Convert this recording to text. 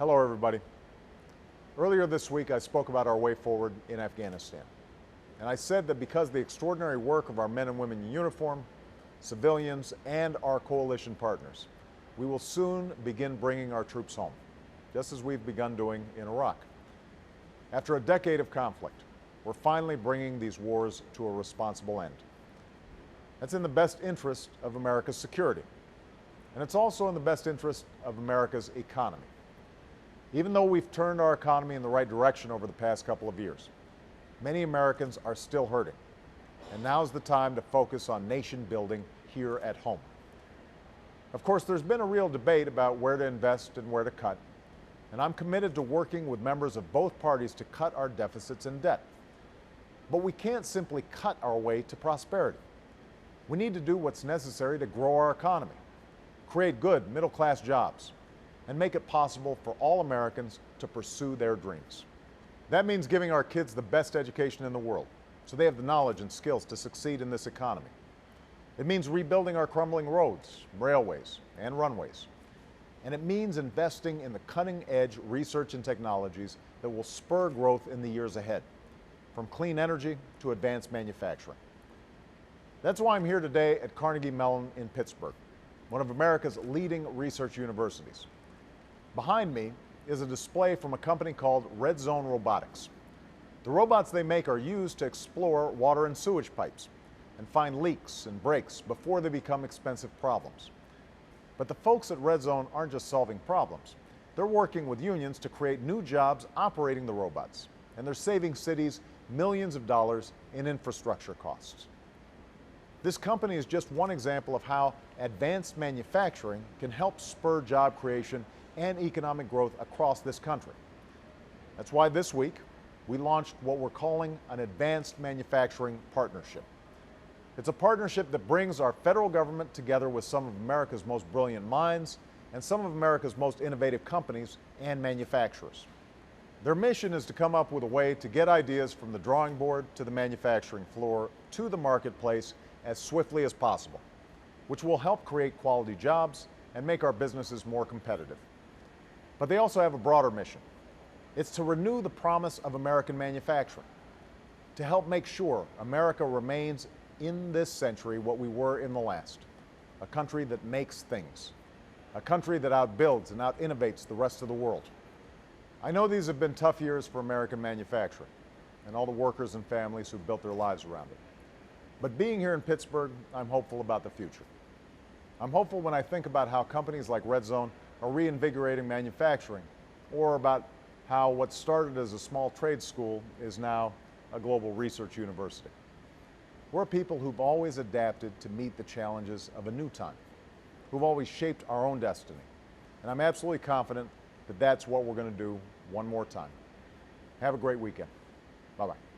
Hello, everybody. Earlier this week, I spoke about our way forward in Afghanistan. And I said that because of the extraordinary work of our men and women in uniform, civilians, and our coalition partners, we will soon begin bringing our troops home, just as we've begun doing in Iraq. After a decade of conflict, we're finally bringing these wars to a responsible end. That's in the best interest of America's security. And it's also in the best interest of America's economy. Even though we've turned our economy in the right direction over the past couple of years, many Americans are still hurting. And now's the time to focus on nation building here at home. Of course, there's been a real debate about where to invest and where to cut. And I'm committed to working with members of both parties to cut our deficits and debt. But we can't simply cut our way to prosperity. We need to do what's necessary to grow our economy, create good middle-class jobs, and make it possible for all Americans to pursue their dreams. That means giving our kids the best education in the world, so they have the knowledge and skills to succeed in this economy. It means rebuilding our crumbling roads, railways, and runways. And it means investing in the cutting-edge research and technologies that will spur growth in the years ahead, from clean energy to advanced manufacturing. That's why I'm here today at Carnegie Mellon in Pittsburgh, one of America's leading research universities. Behind me is a display from a company called Red Zone Robotics. The robots they make are used to explore water and sewage pipes and find leaks and breaks before they become expensive problems. But the folks at Red Zone aren't just solving problems. They're working with unions to create new jobs operating the robots, and they're saving cities millions of dollars in infrastructure costs. This company is just one example of how advanced manufacturing can help spur job creation and economic growth across this country. That's why this week we launched what we're calling an Advanced Manufacturing Partnership. It's a partnership that brings our federal government together with some of America's most brilliant minds and some of America's most innovative companies and manufacturers. Their mission is to come up with a way to get ideas from the drawing board to the manufacturing floor to the marketplace as swiftly as possible, which will help create quality jobs and make our businesses more competitive. But they also have a broader mission. It's to renew the promise of American manufacturing, to help make sure America remains in this century what we were in the last, a country that makes things, a country that outbuilds and out-innovates the rest of the world. I know these have been tough years for American manufacturing and all the workers and families who built their lives around it. But being here in Pittsburgh, I'm hopeful about the future. I'm hopeful when I think about how companies like Red Zone are reinvigorating manufacturing, or about how what started as a small trade school is now a global research university. We're people who've always adapted to meet the challenges of a new time, who've always shaped our own destiny. And I'm absolutely confident that that's what we're going to do one more time. Have a great weekend. Bye-bye.